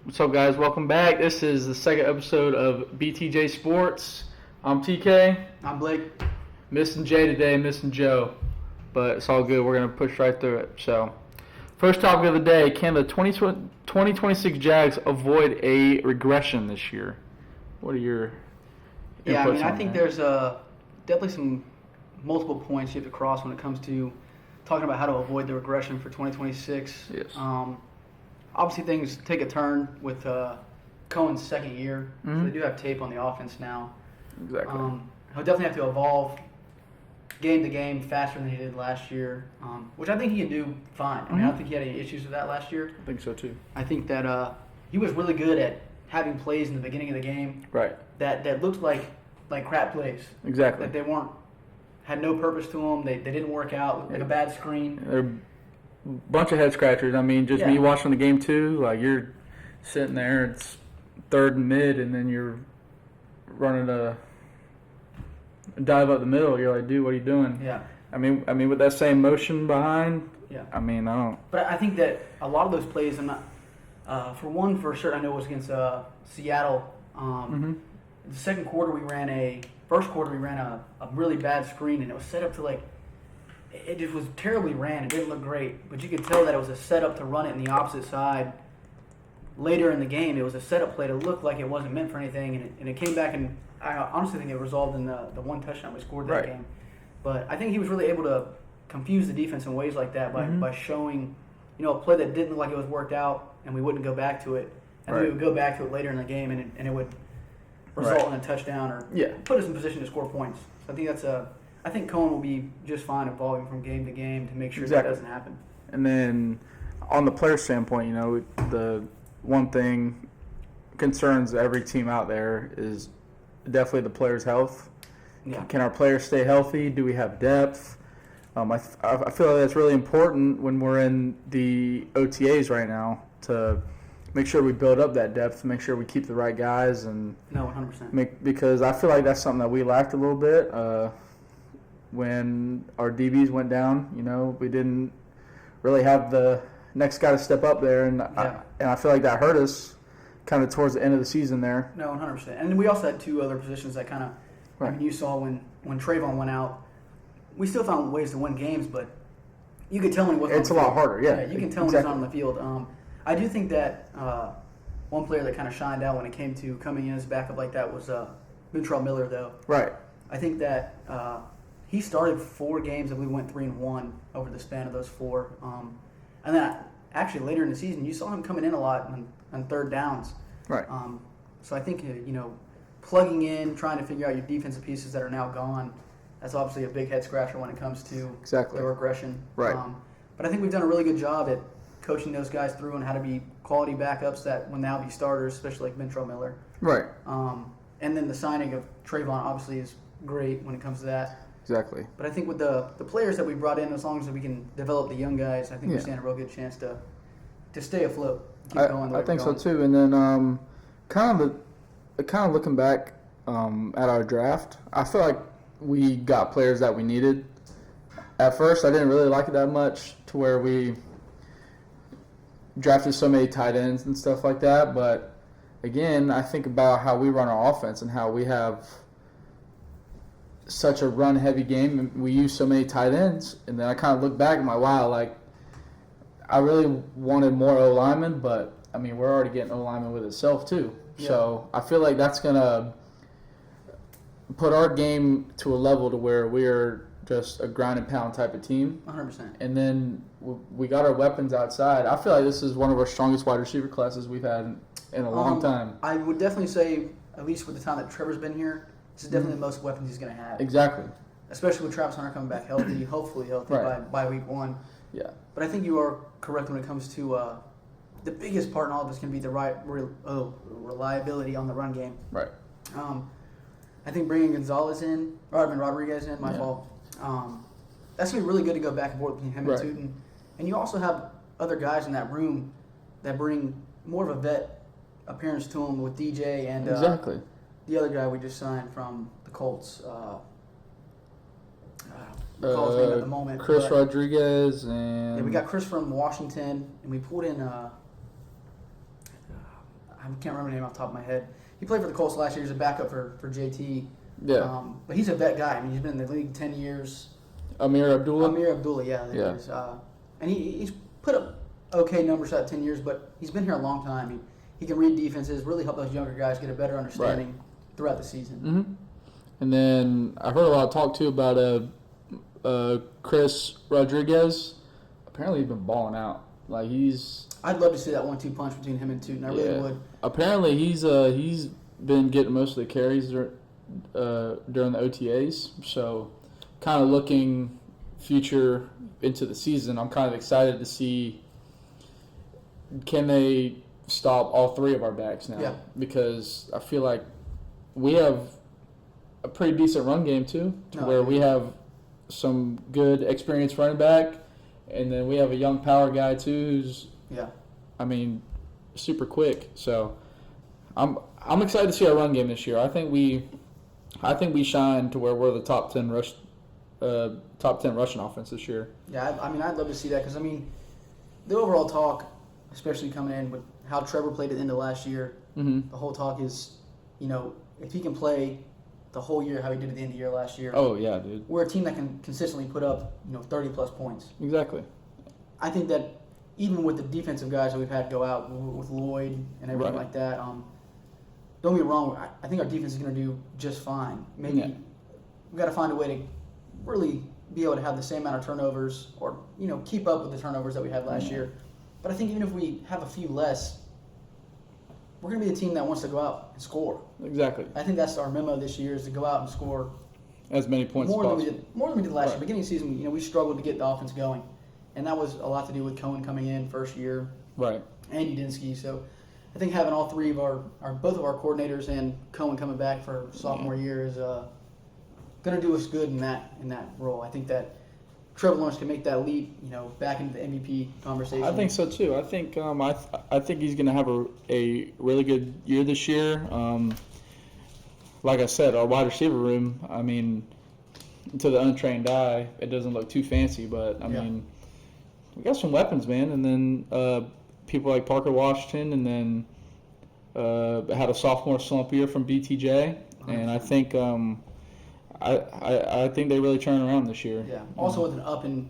What's up, guys? Welcome back. This is the second episode of BTJ Sports. I'm TK. I'm Blake. Missing Jay today, missing Joe. But it's all good. We're going to push right through it. So, first topic of the day, can the 2026 Jags avoid a regression this year? What are your inputs I on think that? there's definitely some multiple points you have to cross when it comes to talking about how to avoid the regression for 2026. Yes. Obviously, things take a turn with Cohen's second year. Mhm. So they do have tape on the offense now. Exactly. He'll definitely have to evolve game to game faster than he did last year, which I think he can do fine. I don't think he had any issues with that last year. I think so, too. I think that he was really good at having plays in the beginning of the game Right. that looked like crap plays. Exactly. That they had no purpose to them. They didn't work out. Looked like a bad screen. They're a bunch of head scratchers. I mean, just me watching the game, too. Like, you're sitting there, it's third and mid, and then you're running a dive up the middle. You're like, dude, what are you doing? Yeah. I mean, with that same motion behind. Yeah. I mean, I don't. But I think that a lot of those plays, I'm not. For sure, I know it was against Seattle. The second quarter first quarter we ran a really bad screen, and it was set up to it just was terribly ran. It didn't look great, but you could tell that it was a setup to run it in the opposite side. Later in the game, it was a setup play to look like it wasn't meant for anything, and it came back, and I honestly think it resolved in the one touchdown we scored that game. But I think he was really able to confuse the defense in ways like that by showing, a play that didn't look like it was worked out, and we wouldn't go back to it, and then we would go back to it later in the game, and it would result in a touchdown or put us in position to score points. So I think I think Cohen will be just fine evolving from game to game to make sure that doesn't happen. And then on the player standpoint, the one thing concerns every team out there is definitely the players' health. Yeah. Can our players stay healthy? Do we have depth? I feel like that's really important when we're in the OTAs right now to make sure we build up that depth, make sure we keep the right guys, and 100%. Because I feel like that's something that we lacked a little bit when our DBs went down. We didn't really have the next guy to step up there, and I feel like that hurt us kind of towards the end of the season there. No, 100%. And we also had two other positions that kind of, I mean, you saw when Trayvon went out, we still found ways to win games, but you could tell when he wasn't It's a lot harder, yeah. You can tell when he's not on the field. I do think that one player that kind of shined out when it came to coming in as a backup like that was Ventrell Miller, though. Right. I think that he started 4 games, I believe went 3-1 over the span of those 4. And then actually later in the season, you saw him coming in a lot on third downs. Right. So I think, plugging in, trying to figure out your defensive pieces that are now gone, that's obviously a big head scratcher when it comes to the regression. Right. But I think we've done a really good job at coaching those guys through and how to be quality backups that will now be starters, especially like Ventrell Miller. Right. And then the signing of Trayvon obviously is great when it comes to that. Exactly. But I think with the players that we brought in, as long as we can develop the young guys, I think we stand a real good chance to stay afloat. Keep going. I think so too. And then kind of looking back at our draft, I feel like we got players that we needed. At first, I didn't really like it that much to where we drafted so many tight ends and stuff like that. But again, I think about how we run our offense and how we have such a run-heavy game, and we use so many tight ends. And then I kind of look back and I really wanted more O-linemen, but, I mean, we're already getting O-linemen with itself, too. Yeah. So I feel like that's going to put our game to a level to where we're just a grind-and-pound type of team. 100%. And then we got our weapons outside. I feel like this is one of our strongest wide receiver classes we've had in a long time. I would definitely say, at least with the time that Trevor's been here, this is definitely the most weapons he's going to have. Exactly. Especially with Travis Hunter coming back healthy, hopefully healthy by week 1. Yeah. But I think you are correct when it comes to the biggest part in all of this can be the reliability on the run game. Right. I think bringing Rodriguez in, my fault. That's going to be really good to go back and forth between him and Tootin. And you also have other guys in that room that bring more of a vet appearance to him with DJ and the other guy we just signed from the Colts. Recall his name at the moment. Chris Rodriguez and we got Chris from Washington, and we pulled in can't remember the name off the top of my head. He played for the Colts last year. He was a backup for JT. Yeah. But he's a vet guy. I mean, he's been in the league 10 years. Amir Abdullah? Amir Abdullah, yeah. There is. And he's put up okay numbers out 10 years, but he's been here a long time. He can read defenses, really help those younger guys get a better understanding throughout the season. Mm-hmm. And then I heard a lot of talk, too, about Chris Rodriguez. Apparently he's been balling out. Like, I'd love to see that 1-2 punch between him and Tootin. I really would. Apparently he's been getting most of the carries during the OTAs. So kind of looking future into the season, I'm kind of excited to see, can they stop all three of our backs now? Yeah. Because I feel like we have a pretty decent run game too, where we have some good experienced running back, and then we have a young power guy too who's super quick. So I'm excited to see our run game this year. I think we shine to where we're the top 10 rushing offense this year. Yeah, I'd love to see that because the overall talk, especially coming in with how Trevor played at the end of last year, the whole talk is, if he can play the whole year how he did at the end of the year last year. Oh yeah, dude. We're a team that can consistently put up 30 plus points. Exactly. I think that even with the defensive guys that we've had go out with Lloyd and everything like that, don't get me wrong. I think our defense is going to do just fine. Maybe we've got to find a way to really be able to have the same amount of turnovers or keep up with the turnovers that we had last year. But I think even if we have a few less, we're going to be a team that wants to go out and score. Exactly. I think that's our memo this year is to go out and score as many points as possible. More than we did last year. Beginning of the season, we struggled to get the offense going. And that was a lot to do with Cohen coming in first year. Right. And Udinsky. So I think having all three of both of our coordinators and Cohen coming back for sophomore year is going to do us good in that role. I think that Trevor Lawrence can make that leap, back into the MVP conversation. I think so too. I think I think he's going to have a really good year this year. Like I said, our wide receiver room. To the untrained eye, it doesn't look too fancy, but we got some weapons, man. And then people like Parker Washington, and then had a sophomore slump year from BTJ, and I think. I think they really turn around this year. Yeah. Also with an up and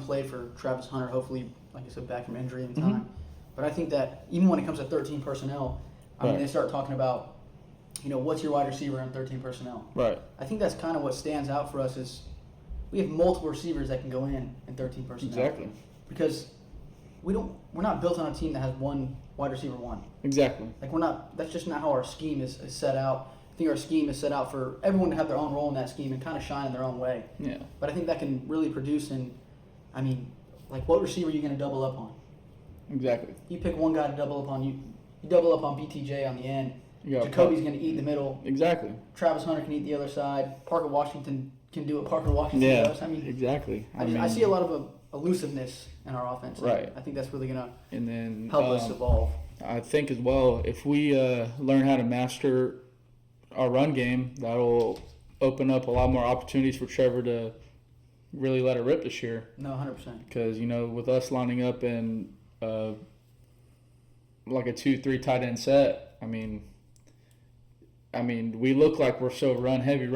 play for Travis Hunter, hopefully, like I said, back from injury in time. But I think that even when it comes to 13 personnel, they start talking about, what's your wide receiver in 13 personnel. Right. I think that's kind of what stands out for us is we have multiple receivers that can go in 13 personnel. Exactly. Because we're not built on a team that has one wide receiver one. Exactly. That's just not how our scheme is set out. I think our scheme is set out for everyone to have their own role in that scheme and kind of shine in their own way. Yeah. But I think that can really produce what receiver are you going to double up on? Exactly. You pick one guy to double up on, you double up on BTJ on the end. Jacoby's going to eat the middle. Exactly. Travis Hunter can eat the other side. Parker Washington can do what Parker Washington does. Exactly. I see a lot of elusiveness in our offense. Right. I think that's really going to help us evolve. I think as well, if we learn how to master our run game, that'll open up a lot more opportunities for Trevor to really let it rip this year. No, 100%. Because, with us lining up in like a 2-3 tight end set, we look like we're so run heavy. Throw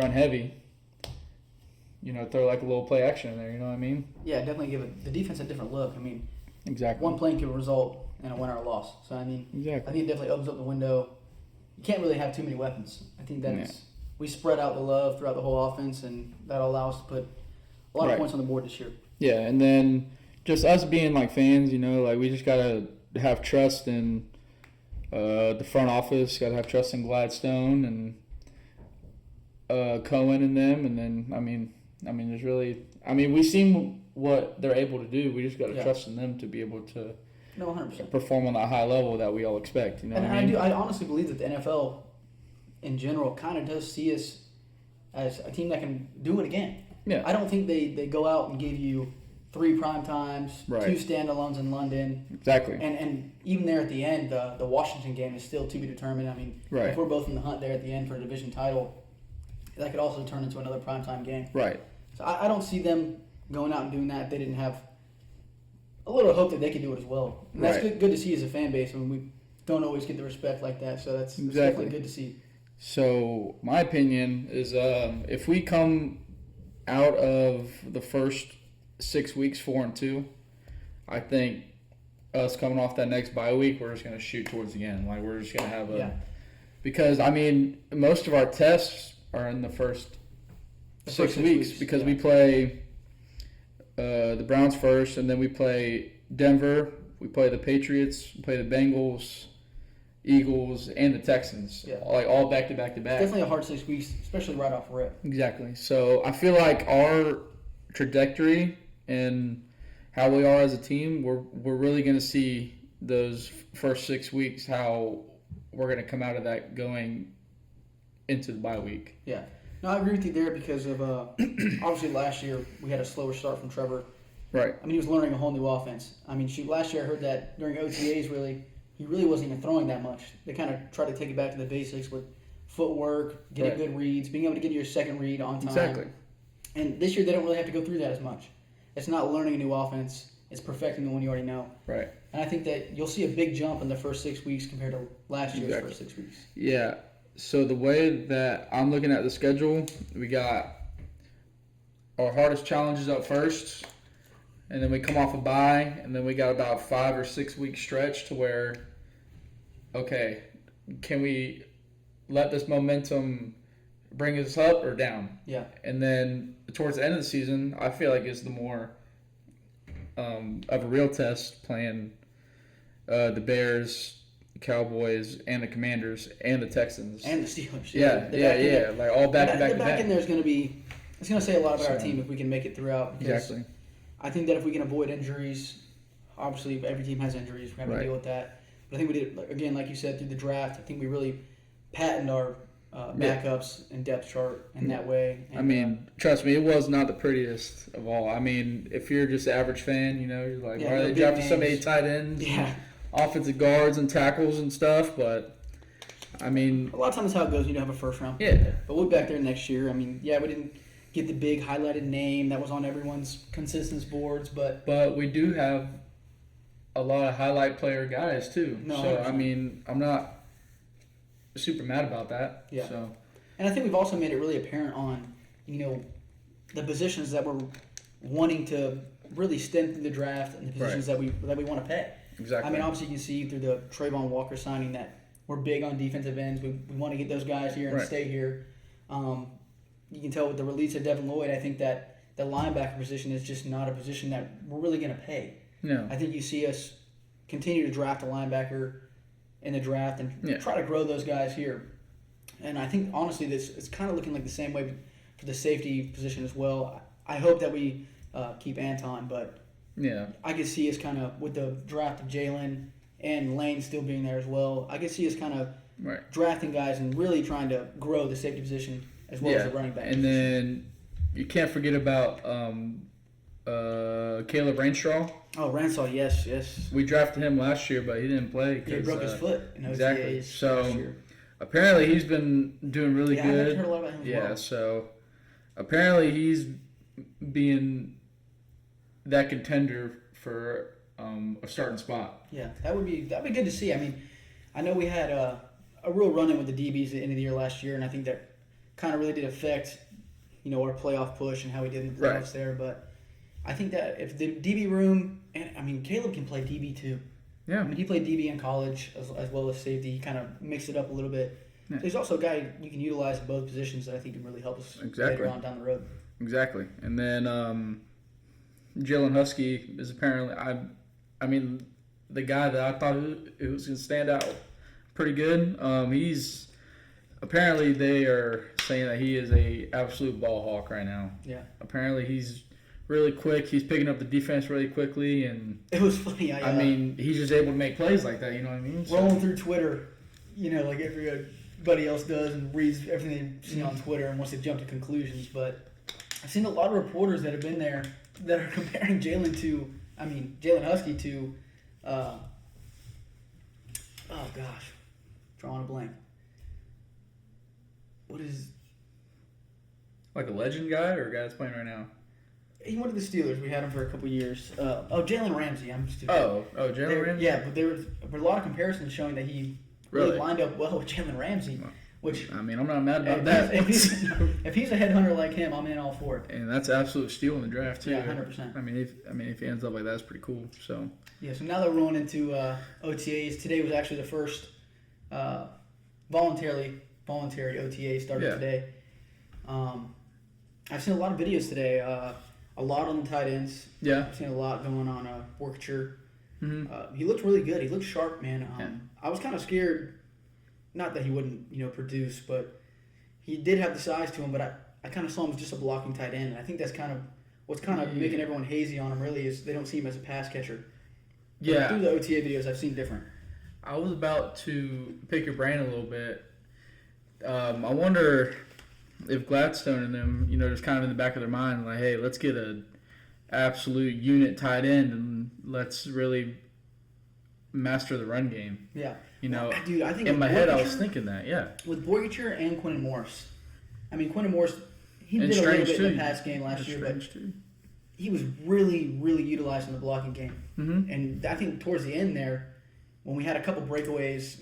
like a little play action in there, you know what I mean? Yeah, definitely give the defense a different look. Exactly. One play can result in a win or a loss. So, exactly. I think it definitely opens up the window. You can't really have too many weapons. I think that we spread out the love throughout the whole offense, and that'll allow us to put a lot of points on the board this year. Yeah, and then just us being like fans, we just gotta have trust in the front office. Gotta have trust in Gladstone and Cohen and them, and then there's really we've seen what they're able to do. We just gotta trust in them to be able to. No, 100%. Perform on that high level that we all expect. I honestly believe that the NFL, in general, kind of does see us as a team that can do it again. Yeah. I don't think they go out and give you 3 prime times, 2 standalones in London. Exactly. And even there at the end, the Washington game is still to be determined. If we're both in the hunt there at the end for a division title, that could also turn into another primetime game. Right. So I don't see them going out and doing that if they didn't have a little hope that they could do it as well. And that's good to see as a fan base. don't always get the respect like that. So that's Exactly. definitely good to see. So my opinion is, if we come out of the first 6 weeks 4-2, I think us coming off that next bye week, we're just gonna shoot towards the end. Like we're just gonna have because I mean most of our tests are in the first 6 weeks because we play the Browns first, and then we play Denver, we play the Patriots, we play the Bengals, Eagles, and the Texans. Yeah. Like all back to back to back. Definitely a hard 6 weeks, especially right off rip. Exactly. So I feel like our trajectory and how we are as a team, we're really going to see those first 6 weeks how we're going to come out of that going into the bye week. Yeah. No, I agree with you there because of obviously last year we had a slower start from Trevor. Right. I mean, he was learning a whole new offense. I mean, last year I heard that during OTAs, he really wasn't even throwing that much. They kind of tried to take it back to the basics with footwork, getting good reads, being able to get your second read on time. Exactly. And this year they don't really have to go through that as much. It's not learning a new offense. It's perfecting the one you already know. Right. And I think that you'll see a big jump in the first 6 weeks compared to last year's first 6 weeks. Yeah. So the way that I'm looking at the schedule, we got our hardest challenges up first, and then we come off a bye, and then we got about 5 or 6 week stretch to where, okay, can we let this momentum bring us up or down? Yeah. And then towards the end of the season, I feel like it's the more of a real test playing the Bears, Cowboys, and the Commanders, and the Texans. And the Steelers. Yeah. Like all back to back to back. The back end there is going to be, it's going to say a lot about our team if we can make it throughout. Exactly. I think that if we can avoid injuries, obviously every team has injuries. We have to deal with that. But I think we did, again, like you said, through the draft, I think we really patented our backups and depth chart in that way. And, I mean, trust me, it was not the prettiest of all. I mean, if you're just an average fan, you're like, why are they drafting so many tight ends? Yeah. Offensive guards and tackles and stuff, but I mean, a lot of times that's how it goes. You don't have a first round. Yeah. But we'll be back there next year. I mean, we didn't get the big highlighted name that was on everyone's consensus boards, but we do have a lot of highlight player guys too. No, so I mean, I'm not super mad about that. Yeah. So, and I think we've also made it really apparent on, the positions that we're wanting to really stem through the draft and the positions that we want to pay. Exactly. I mean, obviously you can see through the Trayvon Walker signing that we're big on defensive ends. We want to get those guys here and stay here. You can tell with the release of Devin Lloyd, I think that the linebacker position is just not a position that we're really going to pay. No. I think you see us continue to draft a linebacker in the draft and try to grow those guys here. And I think, honestly, this is kind of looking like the same way for the safety position as well. I hope that we keep Anton, but I could see us kind of, with the draft of Jalen and Lane still being there as well, I could see us kind of drafting guys and really trying to grow the safety position as well as the running back and position. then you can't forget about Caleb Rainstraw. Oh, Ransall, yes. We drafted him last year, but he didn't play. He broke his foot in OTAs exactly. So last year. Apparently he's been doing really good. I've heard a lot about him as well. So apparently he's being that contender for a starting spot. Yeah, that'd be good to see. I mean, I know we had a real run-in with the DBs at the end of the year last year, and I think that kind of really did affect, our playoff push and how we did in the playoffs there. But I think that if the DB room, and I mean, Caleb can play DB too. Yeah. I mean, he played DB in college as well as safety. He kind of mixed it up a little bit. Yeah. So he's also a guy you can utilize in both positions that I think can really help us later on down the road. Exactly. And then Jalen Husky is apparently, I mean, the guy that I thought it was going to stand out pretty good. He's apparently they are saying that he is a absolute ball hawk right now. Yeah. Apparently he's really quick. He's picking up the defense really quickly, and it was funny. I mean, he's just able to make plays like that. You know what I mean? Rolling through Twitter, like everybody else does, and reads everything they see on Twitter and wants to jump to conclusions. But I've seen a lot of reporters that have been there that are comparing Jalen Husky to, oh gosh, drawing a blank. What is? Like a legend guy or a guy that's playing right now? He went to the Steelers. We had him for a couple years. Jalen Ramsey. I'm stupid. Jalen Ramsey? Yeah, but there were a lot of comparisons showing that he really lined up well with Jalen Ramsey. Which, I mean, I'm not mad about that. If he's a headhunter like him, I'm in all for it. And that's an absolute steal in the draft too. Yeah, 100%. I mean, if he ends up like that, it's pretty cool. So yeah. So now that we're rolling into OTAs, today was actually the first voluntary OTA started today. I've seen a lot of videos today. A lot on the tight ends. Yeah. I've seen a lot going on Borkature. Mm-hmm. He looked really good. He looked sharp, man. I was kind of scared. Not that he wouldn't, produce, but he did have the size to him. But I kind of saw him as just a blocking tight end, and I think that's kind of what's kind of making everyone hazy on him. Really, is they don't see him as a pass catcher. But through the OTA videos, I've seen different. I was about to pick your brain a little bit. I wonder if Gladstone and them, just kind of in the back of their mind, like, hey, let's get a absolute unit tight end and let's really master the run game. Yeah. Dude, I think in my head I was thinking that, yeah. With Borkature and Quentin Morris. I mean, Quentin Morris, he did a little bit in the pass game last year, but he was really, really utilized in the blocking game. Mm-hmm. And I think towards the end there, when we had a couple breakaways,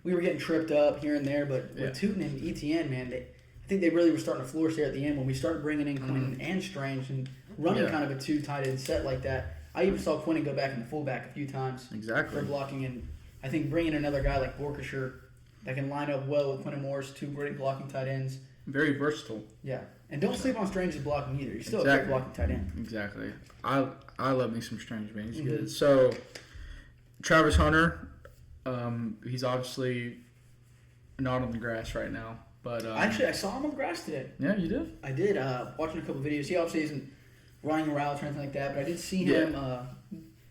we were getting tripped up here and there, but with Tootin and ETN, man, I think they really were starting to flourish there at the end when we started bringing in Quentin and Strange and running kind of a two tight end set like that. I even saw Quentin go back in the fullback a few times for blocking, and I think bringing another guy like Borkature that can line up well with Quentin Morris, two great blocking tight ends. Very versatile. Yeah, and don't sleep on Strange's blocking either. He's still a great blocking tight end. Exactly. I love me some Strange, man. He's good. So, Travis Hunter, he's obviously not on the grass right now. But actually, I saw him on the grass today. Yeah, you did? I did. Watching a couple videos. He obviously isn't running routes or anything like that, but I did see him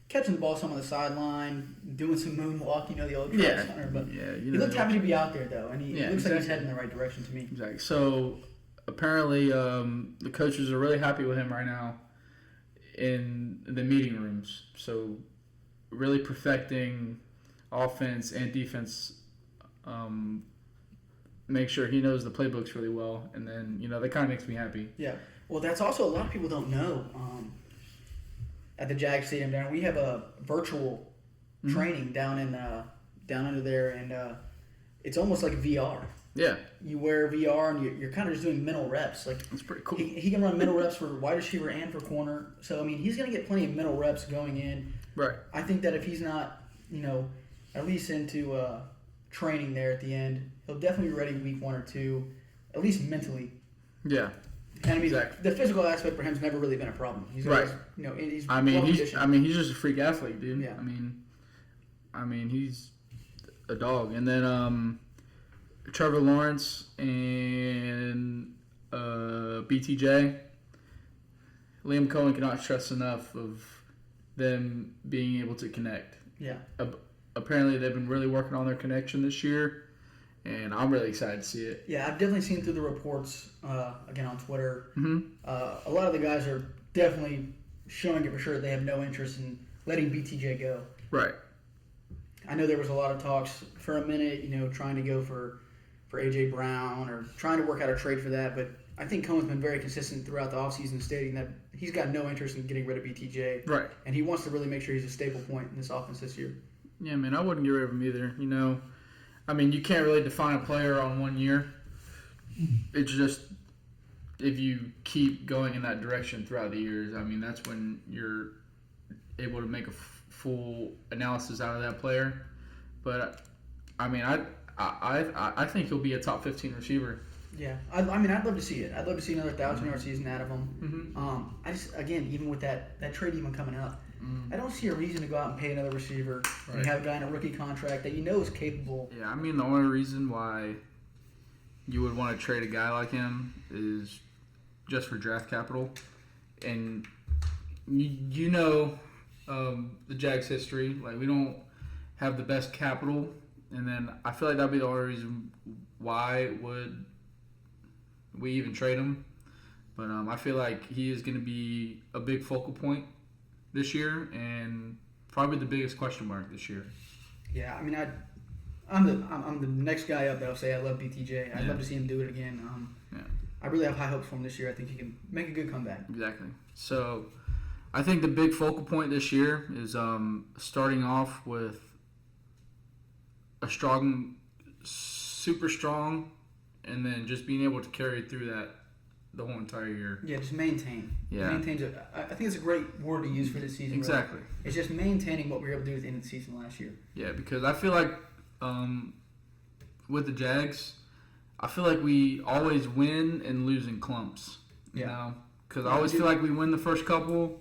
catching the ball some on the sideline, doing some moonwalk, the old Travis Hunter. But he looked happy to be out there, though, and he looks like he's heading in the right direction to me. Exactly. So, apparently, the coaches are really happy with him right now in the meeting rooms. So, really perfecting offense and defense. Make sure he knows the playbooks really well, and then that kind of makes me happy. Yeah, well, that's also a lot of people don't know. At the Jags stadium down, we have a virtual training down under there, and it's almost like VR. Yeah, you wear VR and you're kind of just doing mental reps. Like that's pretty cool. He can run mental reps for wide receiver and for corner. So I mean, he's gonna get plenty of mental reps going in. Right. I think that if he's not, at least into training there at the end, he'll definitely be ready week 1 or 2, at least mentally. Yeah. And I mean, the physical aspect for him's never really been a problem. He's right. Always, he's. He's just a freak athlete, dude. Yeah. I mean, he's a dog. And then Trevor Lawrence and BTJ. Liam Cohen cannot stress enough of them being able to connect. Yeah. Apparently, they've been really working on their connection this year, and I'm really excited to see it. Yeah, I've definitely seen through the reports, again on Twitter, mm-hmm. A lot of the guys are definitely showing it for sure they have no interest in letting BTJ go. Right. I know there was a lot of talks for a minute, trying to go for A.J. Brown or trying to work out a trade for that, but I think Cohen's been very consistent throughout the offseason stating that he's got no interest in getting rid of BTJ. Right. And he wants to really make sure he's a staple point in this offense this year. Yeah, man, I wouldn't get rid of him either. You can't really define a player on 1 year. It's just if you keep going in that direction throughout the years, that's when you're able to make a full analysis out of that player. But I think he'll be a top 15 receiver. Yeah, I'd love to see it. I'd love to see another 1,000-yard season out of him. Mm-hmm. Even with that trade even coming up, I don't see a reason to go out and pay another receiver and have a guy in a rookie contract that is capable. Yeah, the only reason why you would want to trade a guy like him is just for draft capital. And the Jags history. Like, we don't have the best capital. And then I feel like that'd be the only reason why would we even trade him. But I feel like he is going to be a big focal point this year and probably the biggest question mark this year. Yeah, I'm the next guy up that'll say I love BTJ. I'd love to see him do it again. I really have high hopes for him this year. I think he can make a good comeback. Exactly. So I think the big focal point this year is starting off with a super strong, and then just being able to carry through that the whole entire year. Yeah, just maintain. Yeah. I think it's a great word to use for this season. Exactly. Really. It's just maintaining what we were able to do at the end of the season last year. Yeah, because I feel like with the Jags, I feel like we always win and lose in clumps. You know? Because I always feel like we win the first couple,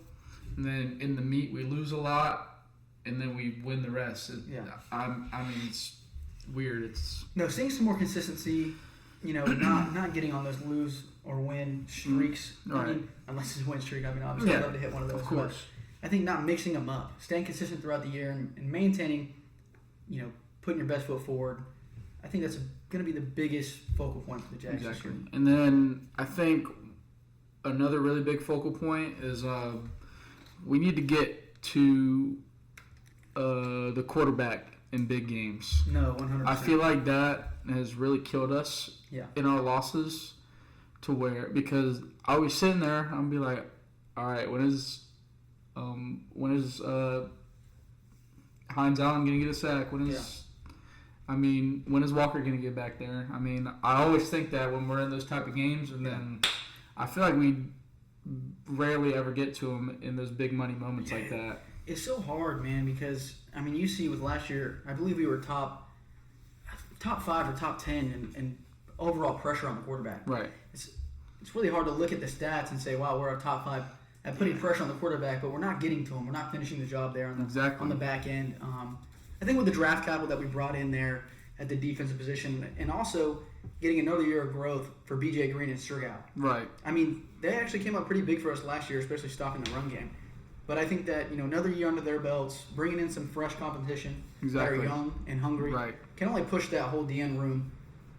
and then in the meat we lose a lot, and then we win the rest. I mean, it's weird. Seeing some more consistency, not getting on those lose or win streaks. Right. I mean, unless it's a win streak. I mean, obviously I'd love to hit one of those. Of course. But I think not mixing them up, staying consistent throughout the year, and maintaining, putting your best foot forward. I think that's going to be the biggest focal point for the Jags this year. And then I think another really big focal point is we need to get to the quarterback in big games. No, 100%. I feel like that has really killed us in our losses, because I was sitting there, I'm be like, all right, when is Hines Allen going to get a sack? When is Walker going to get back there? I mean, I always think that when we're in those type of games, and then I feel like we rarely ever get to them in those big money moments like that. It's so hard, man, because, you see with last year, I believe we were top 5 or top 10 in overall pressure on the quarterback. Right. It's really hard to look at the stats and say, wow, we're a top 5 at putting pressure on the quarterback, but we're not getting to him. We're not finishing the job there on the back end. I think with the draft capital that we brought in there at the defensive position, and also getting another year of growth for B.J. Green and Sturgow. Right. I mean, they actually came up pretty big for us last year, especially stopping the run game. But I think that, another year under their belts, bringing in some fresh competition that are young and hungry, can only push that whole DN room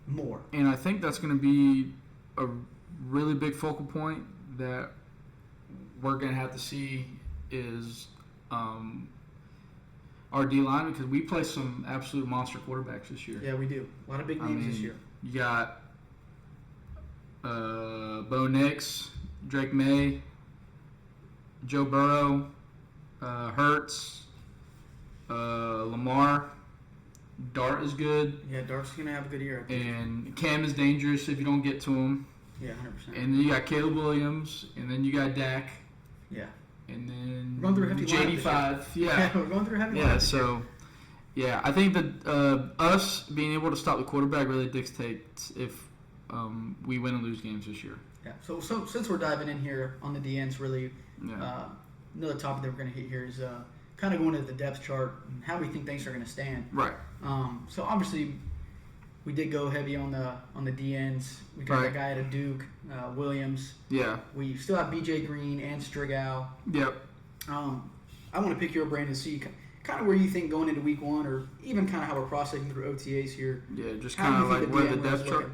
more. And I think that's going to be a really big focal point that we're going to have to see is our D-line, because we play some absolute monster quarterbacks this year. Yeah, we do. A lot of big names this year. You got Bo Nix, Drake May, Joe Burrow, Hurts, Lamar. Dart is good. Yeah, Dart's going to have a good year. And Cam is dangerous if you don't get to him. Yeah, 100%. And then you got Caleb Williams, and then you got Dak. Yeah. And then we're going through a hefty JD5. Yeah, we're going through a hefty Yeah, so, I think that us being able to stop the quarterback really dictates if we win and lose games this year. Yeah, so since we're diving in here on the DNs, really, another topic that we're going to hit here is kind of going into the depth chart and how we think things are going to stand. Right. So obviously, we did go heavy on the DNs. We got that guy at Duke, Williams. Yeah. We still have B.J. Green and Sturgow. Yep. I want to pick your brain and see kind of where you think going into week 1, or even kind of how we're processing through OTAs here. Yeah, just kind of like where the depth chart.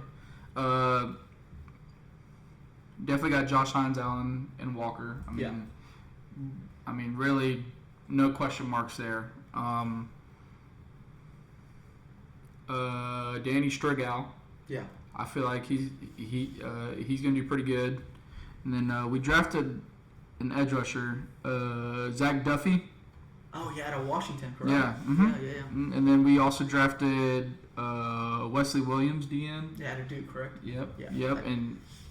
Definitely got Josh Hines Allen and Walker. I mean, really, no question marks there. Danny Sturgow. Yeah. I feel like he's going to do pretty good. And then we drafted an edge rusher, Zach Duffy. Oh, yeah, out of Washington, correct? Yeah. Mm-hmm. Yeah. And then we also drafted Wesley Williams, DN. Yeah, out of Duke, correct? Yep. Yeah. Yep.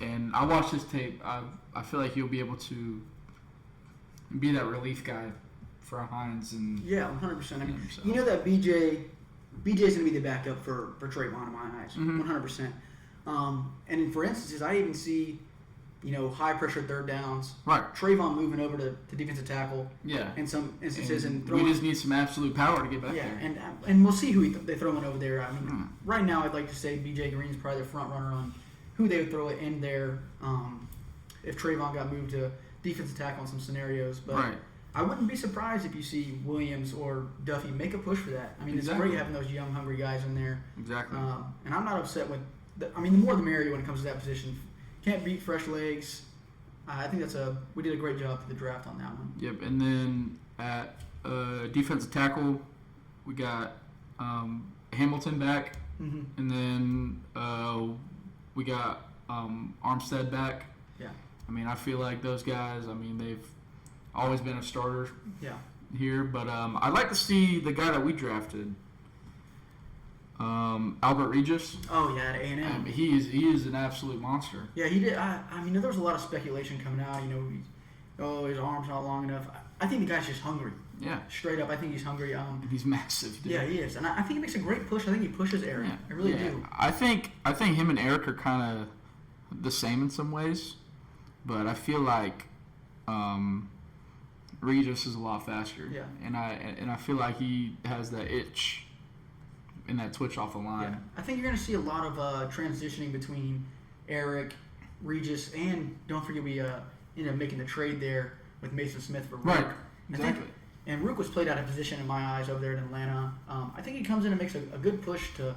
And I watched his tape. I feel like he'll be able to be that relief guy for Hines. And 100%. I mean, you know that BJ's going to be the backup for Trayvon in my eyes, 100%. And for instances, I even see, high pressure third downs. Right. Trayvon moving over to defensive tackle. Yeah. In some instances, and we just need some absolute power to get back there. Yeah, and we'll see who they throw in over there. I mean, right now, I'd like to say B.J. Green's probably the front runner on who they would throw it in there if Trayvon got moved to defensive tackle in some scenarios. But I wouldn't be surprised if you see Williams or Duffy make a push for that. I mean, it's great having those young, hungry guys in there. Exactly. And I'm not upset with the more the merrier when it comes to that position. Can't beat fresh legs. I think we did a great job for the draft on that one. Yep. And then at defensive tackle, we got Hamilton back, and then we got Armstead back. Yeah. I mean, I feel like those guys, I mean, they've always been a starter here. But I'd like to see the guy that we drafted, Albert Regis. Oh, yeah, at A&M. I mean, he is an absolute monster. Yeah, he did. I mean, there was a lot of speculation coming out. His arm's not long enough. I think the guy's just hungry. Yeah. Straight up, I think he's hungry. He's massive, dude. Yeah, he is. And I think he makes a great push. I think he pushes Eric. Yeah. I really do. I think him and Eric are kind of the same in some ways, but I feel like Regis is a lot faster. Yeah. And I feel like he has that itch and that twitch off the line. Yeah. I think you're going to see a lot of transitioning between Eric, Regis, and don't forget we ended up making the trade there with Mason Smith for Rook. Right. Exactly. And Rook was played out of position in my eyes over there in Atlanta. I think he comes in and makes a good push to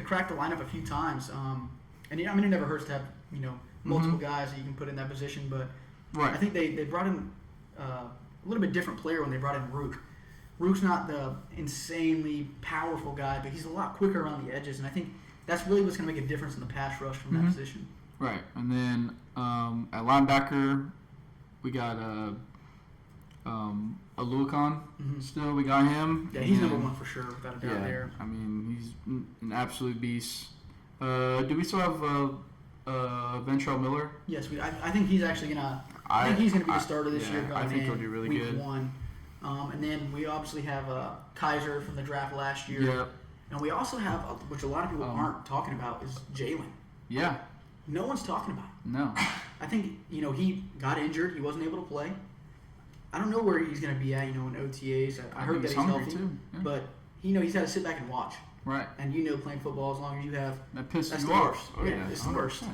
crack the lineup a few times. And I mean, it never hurts to have multiple guys that you can put in that position. But I think they brought in a little bit different player when they brought in Rook. Rook's not the insanely powerful guy, but he's a lot quicker around the edges. And I think that's really what's going to make a difference in the pass rush from that position. Right. And then at linebacker, we got Aluakon still. We got him. Yeah, he's number one for sure, without a doubt there. I mean, he's an absolute beast. Do we still have Ventrell Miller? Yes, I think he's actually I think he's gonna be the starter this year. Going I think in he'll do really week good. 1. And then we obviously have Kaiser from the draft last year. Yeah. And we also have, which a lot of people aren't talking about, is Jalen. Yeah. No one's talking about it. No. I think, he got injured. He wasn't able to play. I don't know where he's going to be at, in OTAs. I heard that he's healthy. Too. Yeah. But, he's got to sit back and watch. Right. And playing football, as long as you have... That pisses that's you the off. worst. Oh, yeah, it's the worst.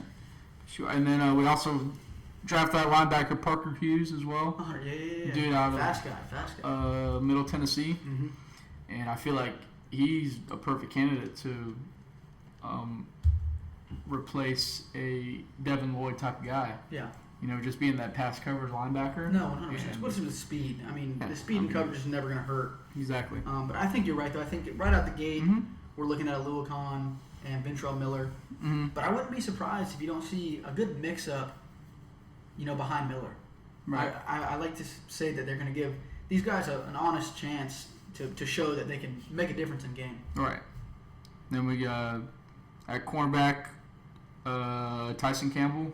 Sure. And then we also draft that linebacker Parker Hughes as well. Yeah. Dude out fast guy. Middle Tennessee. Mm-hmm. And I feel like he's a perfect candidate to replace a Devin Lloyd type of guy. Yeah. Just being that pass coverage linebacker. No, 100%. What's with speed? I mean, the speed and coverage is never going to hurt. Exactly. But I think you're right, though. I think right out the gate, we're looking at Aluakon and Ventrell Miller. Mm-hmm. But I wouldn't be surprised if you don't see a good mix-up, behind Miller. Right. I like to say that they're going to give these guys an honest chance to show that they can make a difference in game. Right. Then we got at cornerback Tyson Campbell.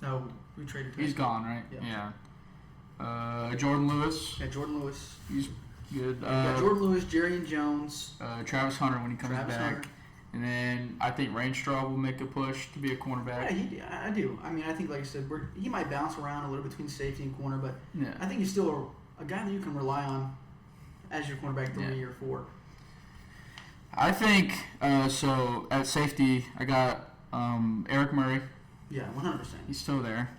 No, we traded Tyson. He's gone, right? Yeah. Jordan Lewis. Yeah, Jordan Lewis. He's good. Jordan Lewis, Jerry Jones. Travis Hunter when he comes back. Hunter. And then I think Rainstraw will make a push to be a cornerback. Yeah, I do. I mean, I think, like I said, he might bounce around a little between safety and corner, but Yeah. I think he's still a guy that you can rely on as your cornerback 3 or 4. I think, so at safety, I got Eric Murray. Yeah, 100%. He's still there.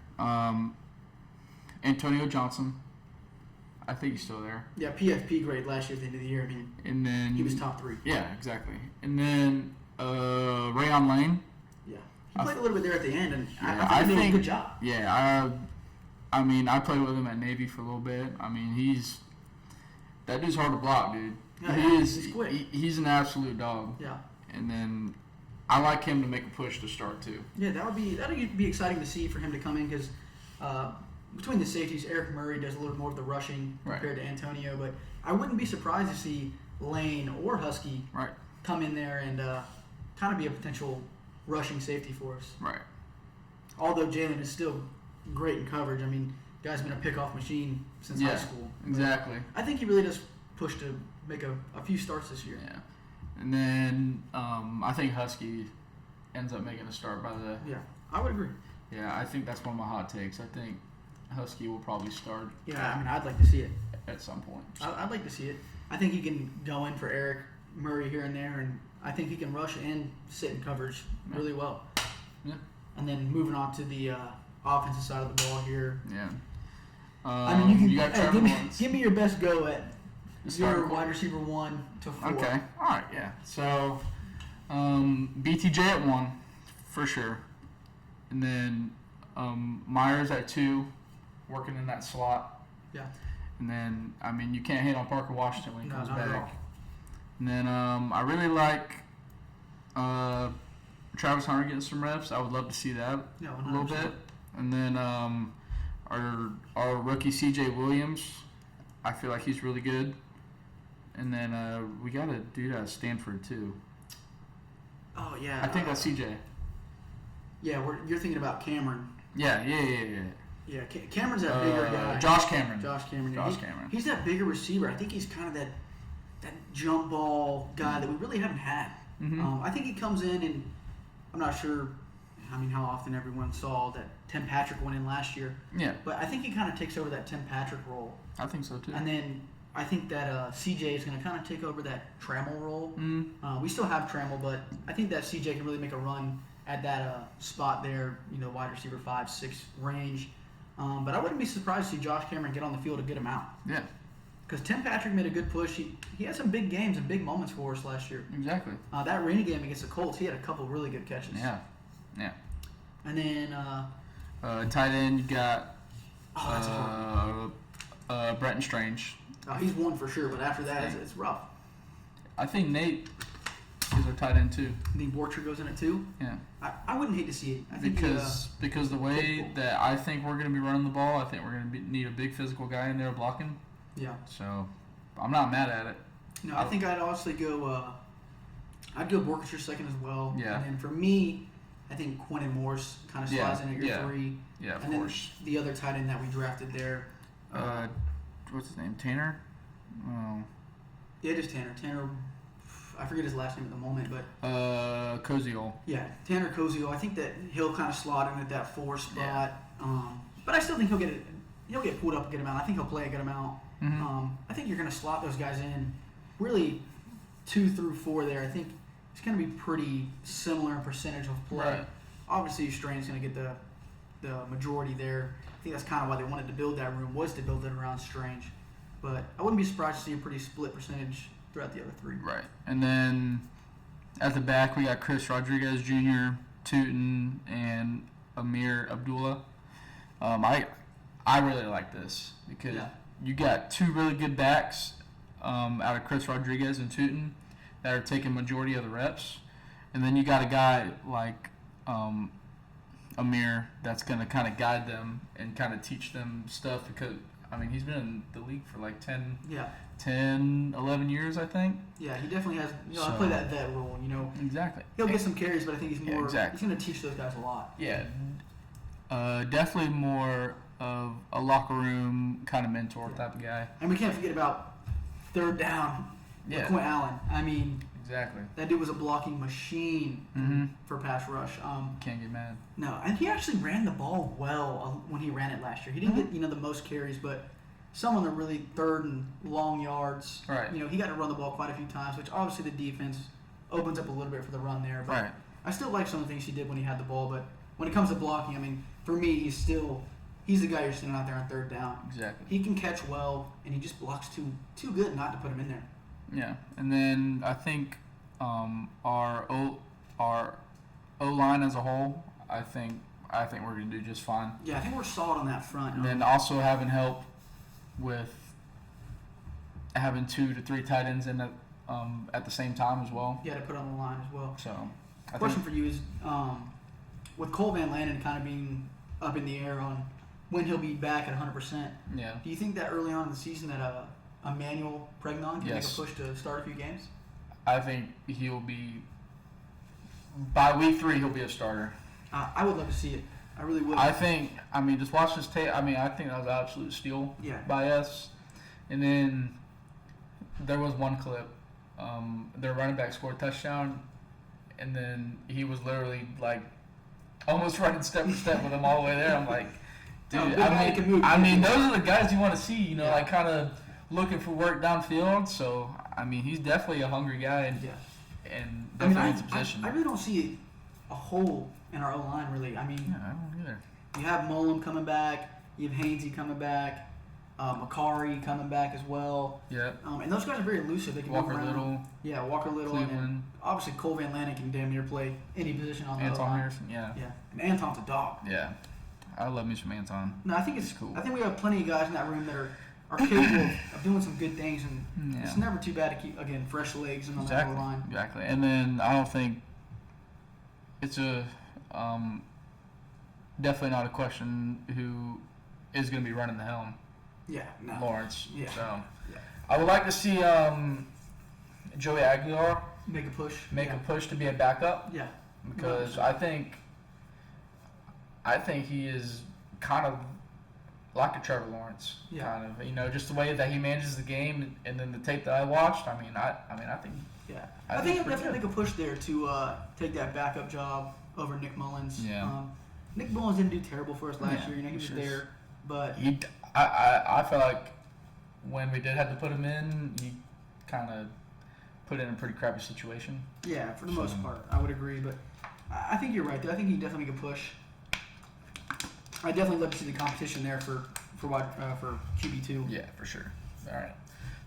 Antonio Johnson. I think he's still there. Yeah, PFP grade last year at the end of the year. I mean, And then he was top 3. Yeah, exactly. And then Rayon Lane. Yeah, he played a little bit there at the end, and Yeah, I think he did a good job. Yeah, I mean, I played with him at Navy for a little bit. I mean, that dude's hard to block, dude. Yeah, he's quick. He's an absolute dog. Yeah. And then I like him to make a push to start too. Yeah, that'd be exciting to see for him to come in because between the safeties, Eric Murray does a little more of the rushing compared to Antonio, but I wouldn't be surprised to see Lane or Husky come in there and kind of be a potential rushing safety for us. Right. Although Jalen is still great in coverage. I mean, guy's been a pick-off machine since high school. Exactly. I think he really does push to make a few starts this year. Yeah. And then I think Husky ends up making a start by the... Yeah, I would agree. Yeah, I think that's one of my hot takes. I think Husky will probably start. Yeah, I mean, I'd like to see it. At some point. I'd like to see it. I think he can go in for Eric Murray here and there, and I think he can rush and sit in coverage really well. Yeah. And then moving on to the offensive side of the ball here. Yeah. I mean, you got give me your best go at your Start wide receiver 1 to 4. Okay. All right. Yeah. So, BTJ at 1, for sure, and then Myers at 2, working in that slot. Yeah. And then I mean you can't hit on Parker Washington when he comes not at all. back. And then I really like Travis Hunter getting some reps. I would love to see that Yeah, a little 100%. bit. And then our rookie C.J. Williams, I feel like he's really good. And then we got a dude out of Stanford too. Oh yeah. I think that's C.J. Yeah, you're thinking about Cameron. Yeah. Yeah, Cameron's that bigger guy. Josh Cameron. Josh Cameron. Cameron. He's that bigger receiver. I think he's kind of that jump ball guy that we really haven't had. Mm-hmm. I think he comes in, and I'm not sure. I mean, how often everyone saw that Tim Patrick went in last year. Yeah. But I think he kind of takes over that Tim Patrick role. I think so too. And then I think that CJ is going to kind of take over that Trammell role. Mm-hmm. We still have Trammell, but I think that CJ can really make a run at that spot there, wide receiver 5-6 range. But I wouldn't be surprised to see Josh Cameron get on the field a good amount. Yeah. Because Tim Patrick made a good push. He had some big games and big moments for us last year. Exactly. That rainy game against the Colts, he had a couple really good catches. Yeah. And then tight end, you got that's hard. Bretton Strange. He's one for sure, but after that, it's rough. I think Nate is our tight end too. I think Borcher goes in it too. Yeah. I wouldn't hate to see it. I think because the way that I think we're going to be running the ball, I think we're going to need a big physical guy in there blocking. Yeah. So I'm not mad at it. No, I think I'd honestly go. I'd go Borcher second as well. Yeah. And then for me, I think Quentin Morse kind of slides in at your 3. Yeah, of and course. Then the other tight end that we drafted there. What's his name? Tanner? Oh. Yeah, just Tanner. Tanner, I forget his last name at the moment, but Koziol. Yeah, Tanner Koziol. I think that he'll kind of slot in at that 4 spot. Yeah. But I still think he'll get pulled up a good amount. I think he'll play a good amount. Mm-hmm. I think you're going to slot those guys in really 2 through 4 there. I think it's going to be pretty similar in percentage of play. Right. Obviously, Strain's going to get the majority there. I think that's kind of why they wanted to build that room, was to build it around Strange. But I wouldn't be surprised to see a pretty split percentage throughout the other 3. Right. And then at the back, we got Chris Rodriguez Jr., Tootin, and Amir Abdullah. I really like this because you got 2 really good backs out of Chris Rodriguez and Tootin that are taking majority of the reps. And then you got a guy like Amir that's going to kind of guide them and kind of teach them stuff because, I mean, he's been in the league for like 10, 11 years, I think. Yeah, he definitely has. I play that vet role, Exactly. He'll get some carries, but I think he's more. Exactly. He's going to teach those guys a lot. Yeah. Definitely more of a locker room kind of mentor type of guy. And we can't forget about third down. Yeah. Quinn Allen. I mean, exactly. That dude was a blocking machine for pass rush. Can't get mad. No, and he actually ran the ball well when he ran it last year. He didn't get the most carries, but some of the really third and long yards. Right. He got to run the ball quite a few times, which obviously the defense opens up a little bit for the run there. But I still like some of the things he did when he had the ball. But when it comes to blocking, I mean, for me, he's the guy you're sitting out there on third down. Exactly. He can catch well, and he just blocks too good not to put him in there. Yeah, and then I think our O-line as a whole, I think we're going to do just fine. Yeah, I think we're solid on that front. And then also having help with having 2 to 3 tight ends in at the same time as well. Yeah, to put on the line as well. So, question for you is, with Cole Van Landen kind of being up in the air on when he'll be back at 100%. Yeah. Do you think that early on in the season that Emmanuel Pregnon can make a push to start a few games? I think he'll be, by week 3, he'll be a starter. I would love to see it. I really would. Just watch this tape. I think that was an absolute steal by us. And then there was one clip. Their running back scored a touchdown, and then he was literally like almost running step for step with him all the way there. I'm like, dude, those are the guys you want to see, like kind of looking for work downfield. So, he's definitely a hungry guy and definitely needs a position. I really don't see a hole in our O-line, really. I don't either. You have Mullen coming back. You have Hainsey coming back. Macari coming back as well. Yeah. And those guys are very elusive. They can Walker move around. Little. Yeah, Walker Little. Cleveland. And obviously, Cole Van Landen can damn near play any position on the Anton O-line. Harrison, yeah. And Anton's a dog. Yeah. I love me some Anton. No, I think it's cool. I think we have plenty of guys in that room that are capable of doing some good things, and it's never too bad to keep, again, fresh legs in the O-line. Exactly. And then I don't think it's a definitely not a question who is going to be running the helm. Yeah, no. Lawrence. Yeah. So Yeah. I would like to see Joey Aguilar Make a push. make a push to be a backup Yeah. because I think he is kind of like a Trevor Lawrence, kind of, just the way that he manages the game, and then the tape that I watched. I think. Yeah, I I think think it's he'll definitely pretty make a push there to take that backup job over Nick Mullins. Yeah. Nick Mullins didn't do terrible for us last Yeah, year. He was sure. there, but I feel like when we did have to put him in, he kind of put in a pretty crappy situation. yeah, for the most part, I would agree. But I think you're right there. I think he definitely make a push. I definitely love to see the competition there for QB2. Yeah, for sure. All right.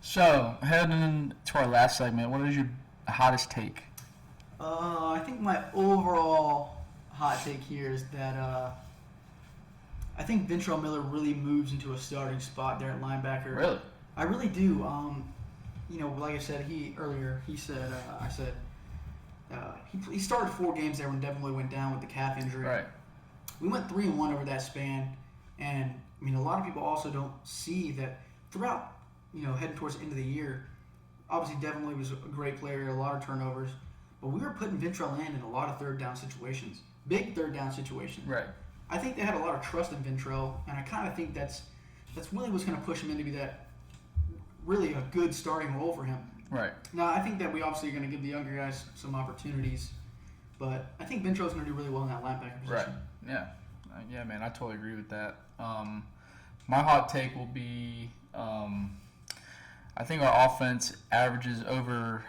So heading to our last segment, what is your hottest take? I think my overall hot take here is that I think Ventrell Miller really moves into a starting spot there at linebacker. Really? I really do. Like I said, he started 4 games there when Devin Lloyd went down with the calf injury. Right. We went 3-1 over that span, and I mean a lot of people also don't see that throughout, heading towards the end of the year. Obviously, Devin Lloyd was a great player, a lot of turnovers, but we were putting Ventrell in a lot of third down situations, big third down situations. Right. I think they had a lot of trust in Ventrell, and I kind of think that's really what's going to push him into be that really a good starting role for him. Right. Now, I think that we obviously are going to give the younger guys some opportunities, but I think Ventrell's going to do really well in that linebacker position. Right. Yeah. Yeah, man, I totally agree with that. My hot take will be I think our offense averages over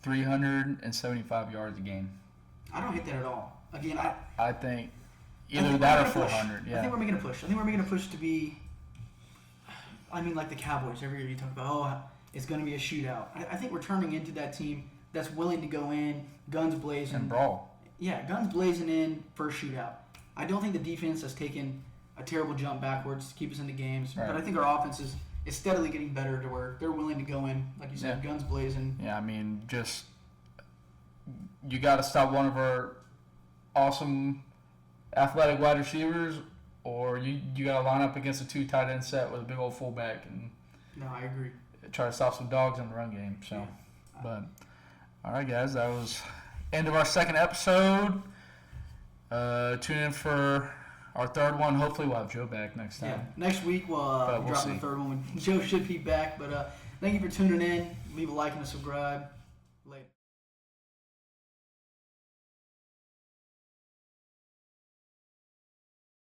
375 yards a game. I don't hate that at all. Again, I think either that or 400. Yeah. I think we're making a push. I think we're making a push to be, like the Cowboys. Every year you talk about, it's going to be a shootout. I think we're turning into that team that's willing to go in, guns blazing. And brawl. Yeah, guns blazing in for a shootout. I don't think the defense has taken a terrible jump backwards to keep us into games. Right. But I think our offense is steadily getting better to where they're willing to go in, like you said, guns blazing. Yeah, just you got to stop one of our awesome athletic wide receivers, or you got to line up against a 2 tight end set with a big old fullback and No, I agree. try to stop some dogs in the run game. So, but all right, guys, that was end of our second episode. Tune in for our third one. Hopefully, we'll have Joe back next time. Yeah, next week we'll we'll drop see. the third one. Joe should be back, but thank you for tuning in. Leave a like and a subscribe.